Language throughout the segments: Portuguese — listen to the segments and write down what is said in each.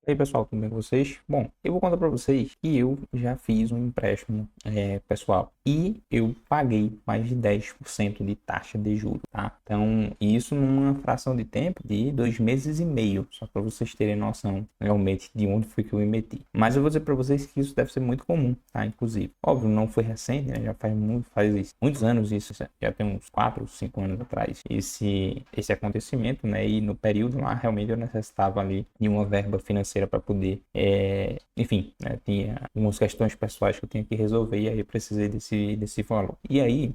E aí pessoal, tudo bem com vocês? Bom, eu vou contar para vocês que eu já fiz um empréstimo pessoal e eu paguei mais de 10% de taxa de juros, tá? Então, isso numa fração de tempo de 2 meses e meio, só para vocês terem noção realmente de onde foi que eu me meti. Mas eu vou dizer para vocês que isso deve ser muito comum, tá? Inclusive, óbvio, não foi recente, né? Já faz muitos anos isso, já tem uns 4 ou 5 anos atrás esse acontecimento, né? E no período lá, realmente eu necessitava ali de uma verba financeira para poder, enfim, né, tinha algumas questões pessoais que eu tinha que resolver e aí eu precisei desse valor. E aí,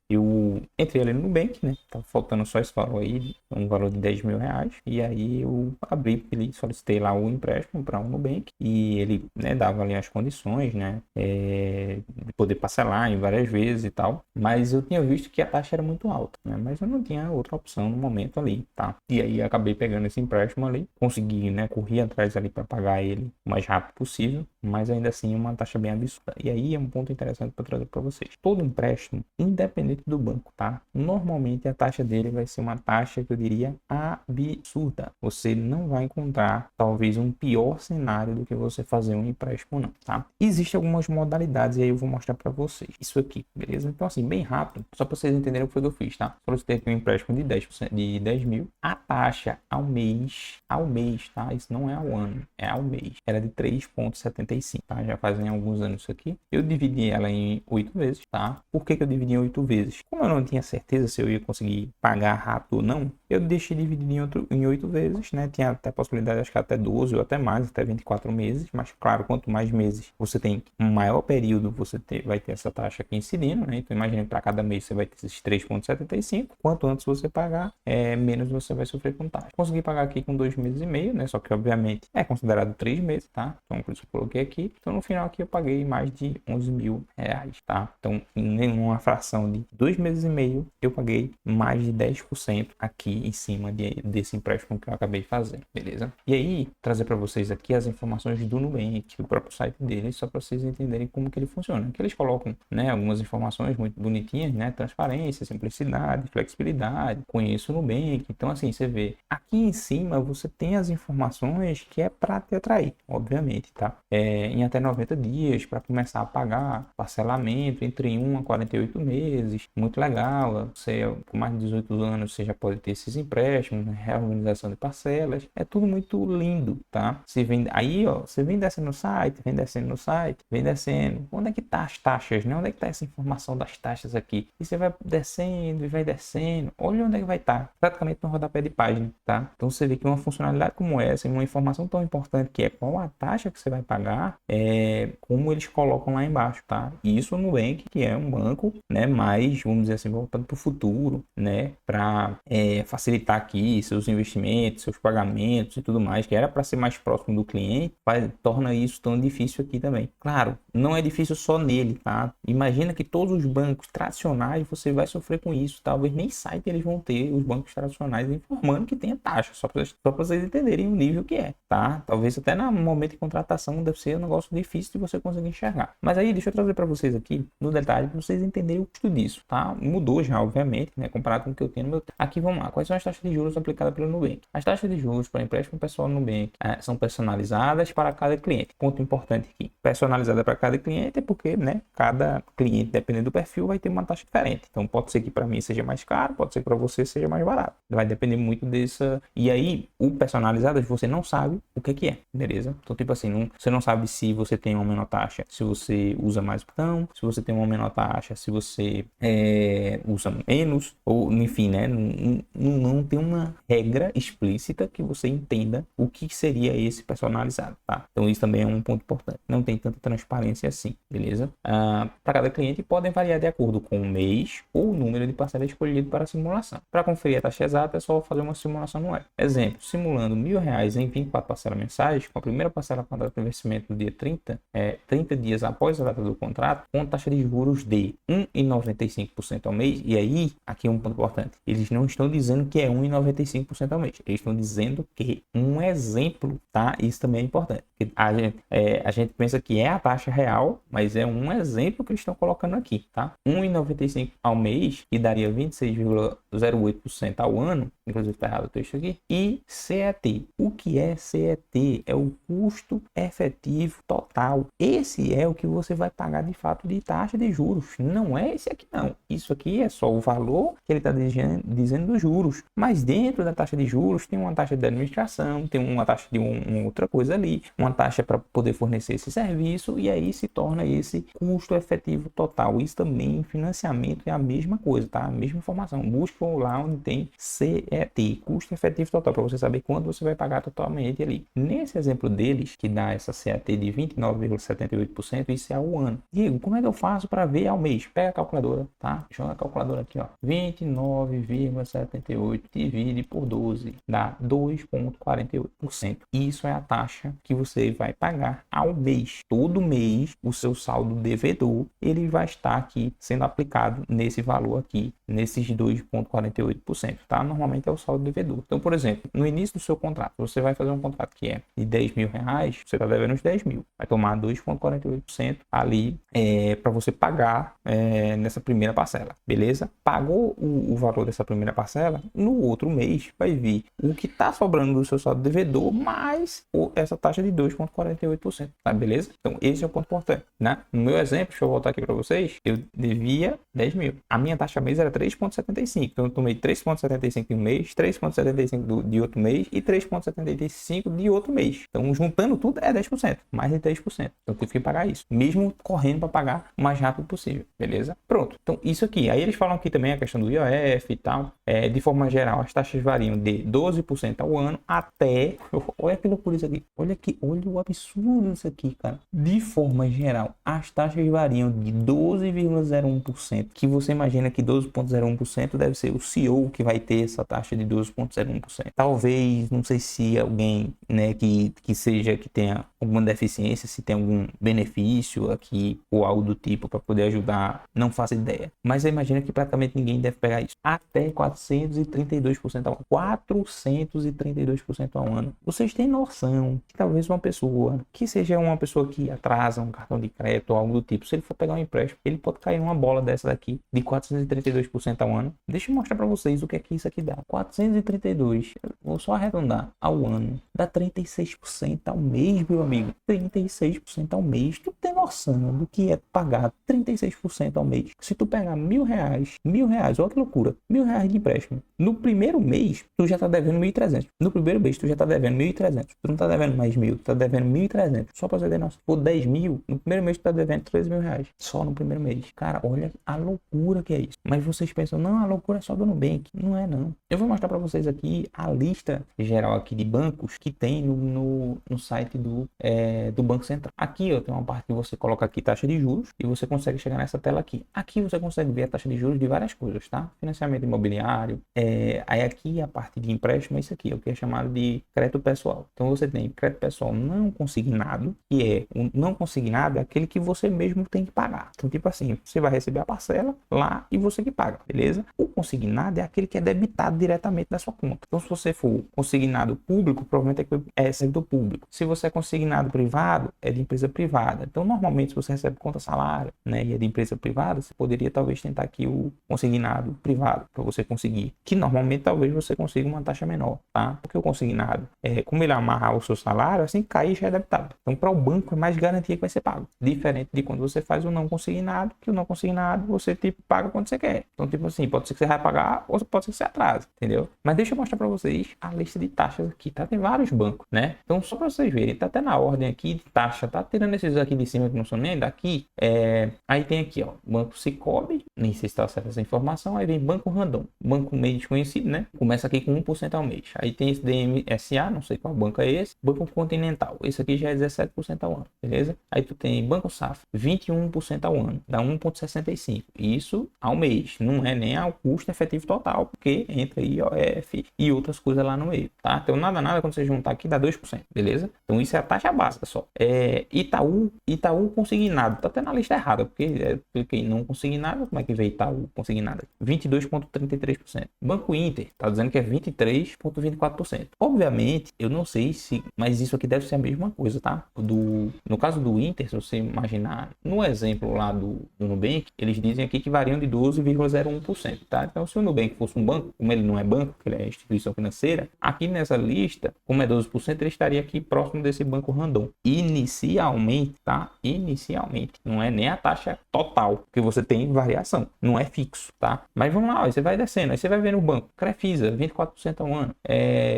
eu entrei ali no Nubank, né, tava faltando só esse valor aí, um valor de 10 mil reais, e aí eu abri, ele solicitei lá o empréstimo para um Nubank e ele, né, dava ali as condições, né, de poder parcelar em várias vezes e tal, mas eu tinha visto que a taxa era muito alta, né, mas eu não tinha outra opção no momento ali, tá? E aí acabei pegando esse empréstimo ali, consegui, né, correr atrás ali para pagar ele o mais rápido possível, mas ainda assim uma taxa bem absurda. E aí é um ponto interessante para trazer para vocês. Todo empréstimo, independente do banco, tá? Normalmente a taxa dele vai ser uma taxa que eu diria absurda. Você não vai encontrar talvez um pior cenário do que você fazer um empréstimo não, tá? Existem algumas modalidades e aí eu vou mostrar para vocês isso aqui, beleza? Então assim, bem rápido, só para vocês entenderem o que foi que eu fiz, tá? Solicitei aqui um empréstimo de 10%, de 10 mil. A taxa ao mês, tá? Isso não é ao ano, é ao mês. Era de 3,75, tá? Já fazem alguns anos isso aqui. Eu dividi ela em 8 vezes, tá? Por que eu dividi em 8 vezes? Como eu não tinha certeza se eu ia conseguir pagar rápido ou não, eu deixei dividido em 8 vezes, né? Tinha até a possibilidade, acho que até 12 ou até mais, até 24 meses. Mas, claro, quanto mais meses você tem, um maior período vai ter essa taxa aqui incidindo, né? Então, imagine para cada mês você vai ter esses 3,75. Quanto antes você pagar, menos você vai sofrer com taxa. Consegui pagar aqui com 2 meses e meio, né? Só que, obviamente, é considerado 3 meses, tá? Então, por isso eu coloquei aqui. Então, no final aqui eu paguei mais de 11 mil reais, tá? Então, em uma fração de 2 meses e meio, eu paguei mais de 10% aqui em cima desse empréstimo que eu acabei de fazer, beleza? E aí, trazer para vocês aqui as informações do Nubank, do próprio site deles, só para vocês entenderem como que ele funciona. Que eles colocam, né, algumas informações muito bonitinhas, né? Transparência, simplicidade, flexibilidade, conheço o Nubank. Então, assim, você vê, aqui em cima você tem as informações que é para te atrair, obviamente, tá? Em até 90 dias para começar a pagar, parcelamento entre 1 a 48 meses, muito legal. Você, com mais de 18 anos, você já pode ter esses empréstimos, né? Reorganização de parcelas, é tudo muito lindo, tá? Aí, ó, você vem descendo no site, vem descendo no site, vem descendo. Onde é que tá as taxas, né? Onde é que tá essa informação das taxas aqui? E você vai descendo e vai descendo. Olha onde é que vai estar, praticamente no rodapé de página, tá? Então você vê que uma funcionalidade como essa, uma informação tão importante que é qual a taxa que você vai pagar, como eles colocam lá embaixo, tá? E isso no Nubank, que é um banco, né, mais, vamos dizer assim, voltado para o futuro, né, para facilitar aqui seus investimentos, seus pagamentos e tudo mais, que era para ser mais próximo do cliente, torna isso tão difícil aqui também. Claro, não é difícil só nele, tá? Imagina que todos os bancos tradicionais você vai sofrer com isso, talvez nem site eles vão ter, os bancos tradicionais informando que tenha taxa, só para vocês entenderem o nível que é, tá? Talvez até no momento de contratação deve ser um negócio difícil de você conseguir enxergar. Mas aí deixa eu trazer para vocês aqui no detalhe para vocês entenderem o custo disso, tá? Mudou já, obviamente, né? Comparado com o que eu tenho no meu. Aqui vamos lá, quais são as taxas de juros aplicadas pelo Nubank? As taxas de juros para empréstimo pessoal no Nubank são personalizadas para cada cliente. Ponto importante aqui, personalizada para cada cliente é porque, né, cada cliente, dependendo do perfil, vai ter uma taxa diferente. Então pode ser que para mim seja mais caro, pode ser que para você seja mais barato. Vai depender muito dessa. E aí, o personalizado você não sabe o que é, beleza? Então, tipo assim, você não sabe se você tem uma menor taxa, se você usa mais botão, se você tem uma menor taxa, se você usa menos, ou enfim, né? Não tem uma regra explícita que você entenda o que seria esse personalizado, tá? Então, isso também é um ponto importante. Não tem tanta transparência assim, beleza? Para cada cliente podem variar de acordo com o mês ou o número de parcelas escolhido para a simulação. Para conferir a taxa exata, é só fazer uma simulação no web. Exemplo, simulando R$ 1.000 em 24 parcelas mensais, com a primeira parcela com a data de vencimento no dia 30 dias após a data do contrato, com taxa de juros de 1,95% ao mês. E aí, aqui é um ponto importante, eles não estão dizendo dizendo que é 1,95% ao mês. Eles estão dizendo que um exemplo, tá? Isso também é importante. A gente pensa que é a taxa real, mas é um exemplo que eles estão colocando aqui, tá? 1,95 ao mês, que daria 26,08% ao ano, inclusive está errado o texto aqui, e CET. O que é CET? É o custo efetivo total. Esse é o que você vai pagar de fato de taxa de juros. Não é esse aqui não. Isso aqui é só o valor que ele está dizendo dos juros. Mas dentro da taxa de juros tem uma taxa de administração, tem uma taxa de uma outra coisa ali, uma taxa para poder fornecer esse serviço, e aí se torna esse custo efetivo total. Isso também em financiamento é a mesma coisa, tá? A mesma informação. Busca lá onde tem CET, custo efetivo total, para você saber quanto você vai pagar totalmente ali. Nesse exemplo deles, que dá essa CET de 29,78%, isso é ao ano. Diego, como é que eu faço para ver ao mês? Pega a calculadora, tá? Joga a calculadora aqui, ó. 29,78 divide por 12, dá 2,48%. Isso é a taxa que você vai pagar ao mês. Todo mês, o seu saldo devedor, ele vai estar aqui sendo aplicado nesse valor aqui, nesses 2,48%, tá? Normalmente é o saldo devedor. Então, por exemplo, no início do seu contrato, você vai fazer um contrato que é de 10 mil reais, você está devendo os 10 mil. Vai tomar 2,48% ali para você pagar nessa primeira parcela, beleza? Pagou o valor dessa primeira parcela, no outro mês vai vir o que está sobrando do seu saldo devedor, mais essa taxa de 2,48%, tá? Beleza? Então, esse é o ponto importante, né? No meu exemplo, deixa eu voltar aqui para vocês, eu devia 10 mil. A minha taxa mês era 3,75. Então, eu tomei 3,75 de um mês, 3,75 de outro mês e 3,75 de outro mês. Então, juntando tudo é 10%, mais de 10%. Então, eu tive que pagar isso, mesmo correndo para pagar o mais rápido possível, beleza? Pronto. Então, isso aqui. Aí eles falam aqui também a questão do IOF e tal. De forma geral, as taxas variam de 12% ao ano até... Olha que loucura isso aqui. Olha o absurdo isso aqui, cara. De forma geral, as taxas variam de 12,01%, que você imagina que 12,01% deve ser o CEO que vai ter essa taxa de 12,01%. Talvez, não sei se alguém, né, que tenha alguma deficiência, se tem algum benefício aqui ou algo do tipo para poder ajudar, não faço ideia. Mas imagina que praticamente ninguém deve pegar isso. Até 432% ao ano. 432% ao ano. Vocês têm noção que talvez uma pessoa, que seja uma pessoa que atrasa um cartão de crédito ou algo do tipo, se ele for pegar um empréstimo, ele pode cair numa bola dessa daqui de 432% ao ano. Deixa eu mostrar para vocês o que é que isso aqui dá. 432, vou só arredondar, ao ano, dá 36% ao mês, meu amigo. 36% ao mês. Tu tem noção do que é pagar 36% ao mês? Se tu pegar R$1.000, olha que loucura, R$1.000 de empréstimo. No primeiro mês, tu já tá devendo 1.300. No primeiro mês, tu já tá devendo 1.300. Tu não tá devendo mais 1.000, tu tá devendo 1.300. Só pra você ter noção. Por 10 mil, no primeiro mês tu tá devendo 13 mil reais. Só no primeiro mês. Cara, olha a loucura que é isso. Mas vocês pensam, não, a loucura é só do Nubank. Não é, não. Eu vou mostrar pra vocês aqui a lista geral aqui de bancos que tem no site do Banco Central. Aqui, ó, tem uma parte que você coloca aqui taxa de juros e você consegue chegar nessa tela aqui. Aqui você consegue ver a taxa de juros de várias coisas, tá? Financiamento imobiliário. Aí aqui a parte de empréstimo é isso aqui, o que é chamado de crédito pessoal. Então você tem crédito pessoal não consignado, que é o não consignado é aquele que você mesmo tem que pagar. Então, tipo assim, você vai receber a parcela lá e você que paga, beleza? O consignado é aquele que é debitado diretamente da sua conta. Então, se você for consignado público, provavelmente é servidor público. Se você é consignado privado, é de empresa privada. Então, normalmente, se você recebe conta salário, né, e é de empresa privada, você poderia talvez tentar aqui o consignado privado para você conseguir. Que normalmente talvez você consiga uma taxa menor, tá? Porque o consignado, como ele amarrar o seu salário, assim que cair já é debitado. Então, para o banco é mais garantia que vai ser pago. Diferente de quando você faz o não consignado, que o não consignado você tipo paga quando você quer. Então, tipo assim, pode ser que você vai pagar ou pode ser que você atrase, entendeu? Mas deixa eu mostrar para vocês a lista de taxas aqui, tá? Tem vários bancos, né? Então, só para vocês verem, tá até na ordem aqui de taxa, tá? Tirando esses aqui de cima que não são nem daqui, aí tem aqui, ó, Banco Sicoob, nem sei se tá certa essa informação, aí vem Banco Randon, banco meio desconhecido, né? Começa aqui com 1% ao mês. Aí tem esse DMSA, não sei qual banco é esse, Banco Continental, esse aqui já é 17% ao ano, beleza? Aí tu tem Banco Safra, 21% ao ano, dá 1,65%. Isso ao mês, não é nem ao custo efetivo total, porque entra IOF e outras coisas lá no meio, tá? Então nada, quando você juntar aqui dá 2%, beleza? Então isso é a taxa básica só. Itaú consignado, tá até na lista errada, porque cliquei não consignado, como é que veio tal consignado? 22,33%. Banco Inter está dizendo que é 23,24%. Obviamente, eu não sei se, mas isso aqui deve ser a mesma coisa, tá? No caso do Inter, se você imaginar, no exemplo lá do Nubank, eles dizem aqui que variam de 12,01%, tá? Então, se o Nubank fosse um banco, como ele não é banco, ele é instituição financeira, aqui nessa lista, como é 12%, ele estaria aqui próximo desse banco Randon. Inicialmente, tá? Inicialmente, não é nem a taxa total, porque você tem variação, não é fixo, tá? Mas vamos lá, ó, você vai descendo, aí você vai ver no banco, Crefisa, 24% ao ano,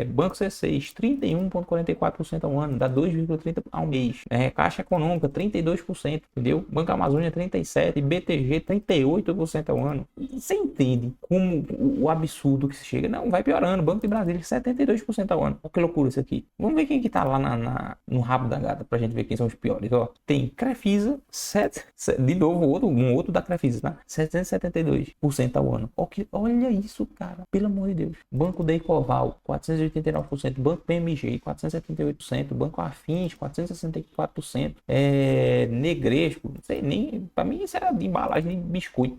Banco C6, 31,44% ao ano, dá 2,30% ao mês, Caixa Econômica, 32%, entendeu? Banco Amazônia, 37%, BTG, 38% ao ano. Você entende como o absurdo que se chega? Não, vai piorando. Banco de Brasília, 72% ao ano. Olha que loucura isso aqui. Vamos ver quem que tá lá no rabo da gata pra gente ver quem são os piores. Ó, tem Crefisa, de novo, um outro da Crefisa, tá? 772% ao ano. Olha isso, cara. Pelo amor de Deus. Banco Deicoval, 489%. Banco PMG, 478%. Banco Afins, 464%. Negresco, não sei nem, pra mim isso era de embalagem de biscoito.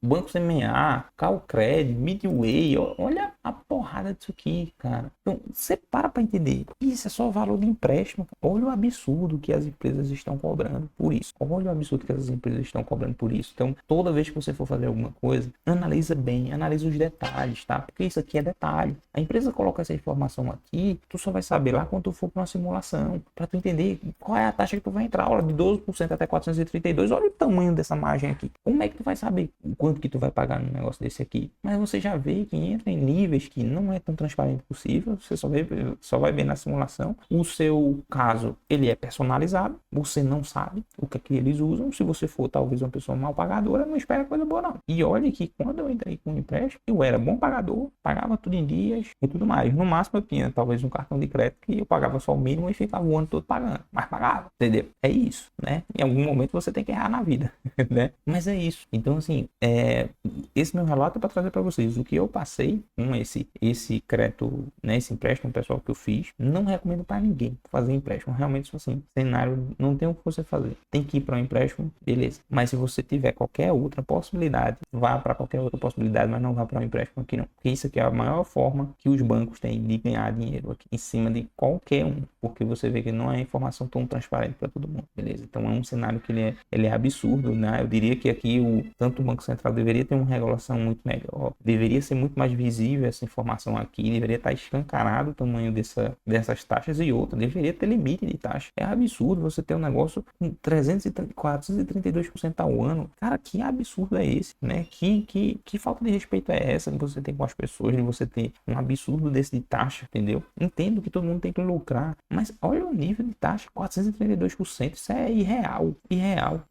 Banco CMA, Calcred, Midway, olha a porrada disso aqui, cara. Então, você para pra entender. Isso é só valor de empréstimo. Olha o absurdo que as empresas estão cobrando por isso. Olha o absurdo que as empresas estão cobrando por isso. Então, toda vez que você for fazer alguma coisa, analisa bem, analisa os detalhes, tá? Porque isso aqui é detalhe. A empresa coloca essa informação aqui, tu só vai saber lá quando tu for para uma simulação, para tu entender qual é a taxa que tu vai entrar, olha, de 12% até 432, olha o tamanho dessa margem aqui. Como é que tu vai saber quanto que tu vai pagar num negócio desse aqui? Mas você já vê que entra em níveis que não é tão transparente possível, você só vai ver na simulação. O seu caso, ele é personalizado, você não sabe o que é que eles usam. Se você for talvez uma pessoa mal pagadora, não espera coisa boa não. E olha que quando eu entrei com o empréstimo, eu era bom pagador, pagava tudo em dias e tudo mais. No máximo eu tinha talvez um cartão de crédito que eu pagava só o mínimo e ficava o ano todo pagando, mas pagava, entendeu? É isso, né? Em algum momento você tem que errar na vida, né? Mas é isso. Então, assim, esse meu relato é para trazer para vocês o que eu passei com esse crédito, né? Esse empréstimo pessoal que eu fiz. Não recomendo para ninguém fazer empréstimo. Realmente, assim, cenário não tem o que você fazer. Tem que ir para um empréstimo, beleza. Mas se você tiver qualquer outra possibilidade, vá para qualquer outra possibilidade, mas não vá para um empréstimo aqui não. Porque isso aqui é a maior forma que os bancos têm de ganhar dinheiro aqui em cima de qualquer um. Porque você vê que não é informação tão transparente para todo mundo, beleza? Então é um cenário que ele é absurdo, né? Eu diria que aqui tanto o Banco Central deveria ter uma regulação muito melhor, deveria ser muito mais visível essa informação aqui, deveria estar escancarado o tamanho dessas taxas e outra, deveria ter limite de taxa. É absurdo você ter um negócio com 432% ao ano. Cara, que absurdo é esse, né? Que falta de respeito é essa que você tem com as pessoas, de você ter um absurdo desse de taxa, entendeu? Entendo que todo mundo tem que lucrar, mas olha o nível de taxa, 432%, isso é irreal,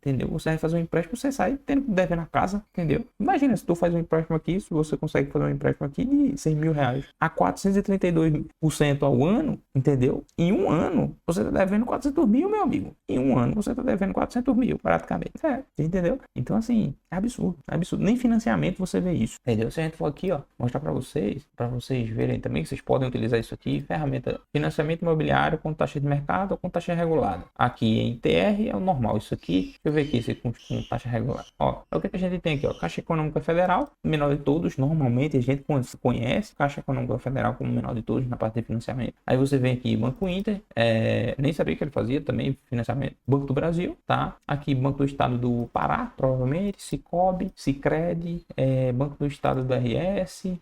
entendeu? Você vai fazer um empréstimo, você sai tendo que dever na casa, entendeu? Imagina se tu faz um empréstimo aqui, se você consegue fazer um empréstimo aqui de 100 mil reais a 432% ao ano, entendeu? Em um ano, você tá devendo 400 mil, meu amigo. Em um ano, você tá devendo 400 mil, praticamente. Entendeu? Então, assim, é absurdo, é absurdo. Nem financiamento você vê isso, entendeu? Se a gente for aqui, ó, mostrar para vocês verem também que vocês podem utilizar isso aqui, ferramenta financiamento imobiliário com taxa de mercado ou com taxa regulada. Aqui em TR é o normal, isso aqui, deixa eu ver aqui se com taxa regulada. Ó, o que a gente tem aqui, ó, Caixa Econômica Federal, menor de todos, normalmente a gente conhece Caixa Econômica Federal como menor de todos na parte de financiamento. Aí você vem aqui Banco Inter, nem sabia que ele fazia também financiamento. Banco do Brasil, tá? Aqui Banco do Estado do Pará, provavelmente, Sicob, Sicredi, Banco do Estado do RS,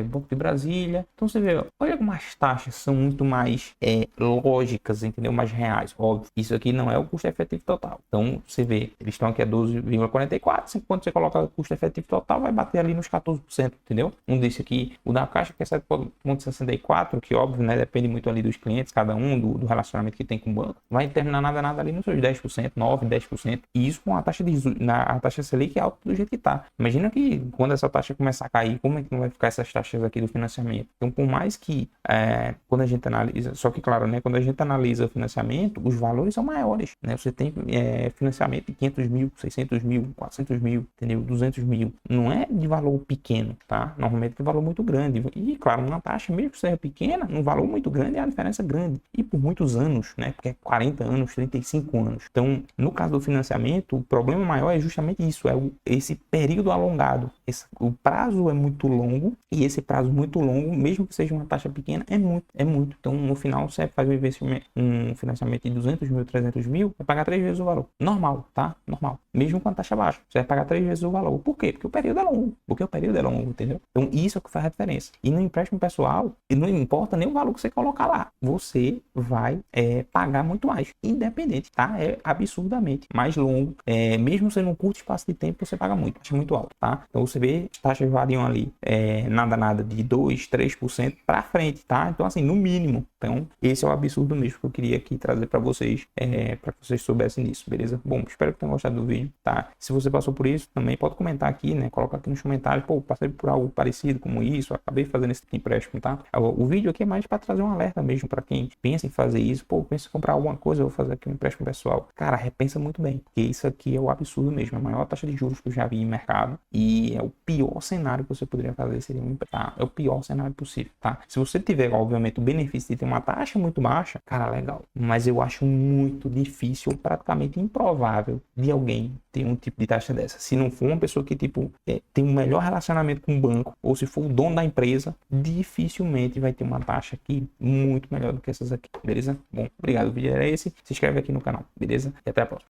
Banco de Brasília. Então você vê, olha como as taxas são muito mais lógicas, entendeu? Mais reais, óbvio. Isso aqui não é o custo efetivo total. Então você vê, eles estão aqui a 12,44, quando você coloca o custo efetivo total, vai bater ali nos 14%, entendeu? Um desse aqui, o da Caixa, que é 7,64, que óbvio, né? Depende muito ali dos clientes, cada um, do relacionamento que tem com o banco. Vai terminar nada ali nos seus 10%, 9%, 10%. E isso com a taxa Selic alta do jeito que tá. Imagina que quando essa taxa começar a cair, como é que não vai ficar essas taxas aqui do financiamento? Então, por mais que quando a gente analisa, só que claro, né? Quando a gente analisa o financiamento, os valores são maiores, né? Você tem financiamento de 500 mil, 600 mil, 400 mil, entendeu? 200 mil. Não é de valor pequeno, tá? Normalmente é de valor muito grande. E claro, uma taxa, mesmo que seja pequena, um valor muito grande, é a diferença grande. E por muitos anos, né? Porque é 40 anos, 35 anos. Então, no caso do financiamento, o problema maior é justamente justamente isso, esse período alongado. O prazo é muito longo, e esse prazo muito longo, mesmo que seja uma taxa pequena, é muito. Então, no final, você faz um financiamento de 200 mil, 300 mil, vai pagar 3 vezes o valor. Normal, tá? Normal. Mesmo com a taxa baixa, você vai pagar 3 vezes o valor. Por quê? Porque o período é longo. Entendeu? Então, isso é o que faz a diferença. E no empréstimo pessoal, não importa nem o valor que você colocar lá, você vai pagar muito mais, independente, tá? É absurdamente mais longo, mesmo sendo um curto espaço de tempo, você paga muito alto, tá? Então, você vê, as taxas variam ali, nada de 2, 3% para frente, tá? Então, assim, no mínimo. Então, esse é o absurdo mesmo que eu queria aqui trazer para vocês, para que vocês soubessem disso, beleza? Bom, espero que tenham gostado do vídeo, tá? Se você passou por isso, também pode comentar aqui, né? Coloca aqui nos comentários, pô, passei por algo parecido como isso, acabei fazendo esse empréstimo, tá? O vídeo aqui é mais para trazer um alerta mesmo para quem pensa em fazer isso, pô, pensa em comprar alguma coisa, eu vou fazer aqui um empréstimo pessoal. Cara, repensa muito bem, porque isso aqui é o absurdo mesmo, a maior taxa de juros que eu já vi em mercado, e é o pior cenário que você poderia fazer, seria um empréstimo, tá? É o pior cenário possível, tá? Se você tiver, obviamente, o benefício de ter uma taxa muito baixa, cara, legal, mas eu acho muito difícil, ou praticamente improvável, de alguém ter um tipo de taxa dessa. Se não for uma pessoa que, tipo, tem um melhor relacionamento com o banco, ou se for o dono da empresa, dificilmente vai ter uma taxa aqui muito melhor do que essas aqui, beleza? Bom, obrigado, o vídeo era esse, se inscreve aqui no canal, beleza? E até a próxima.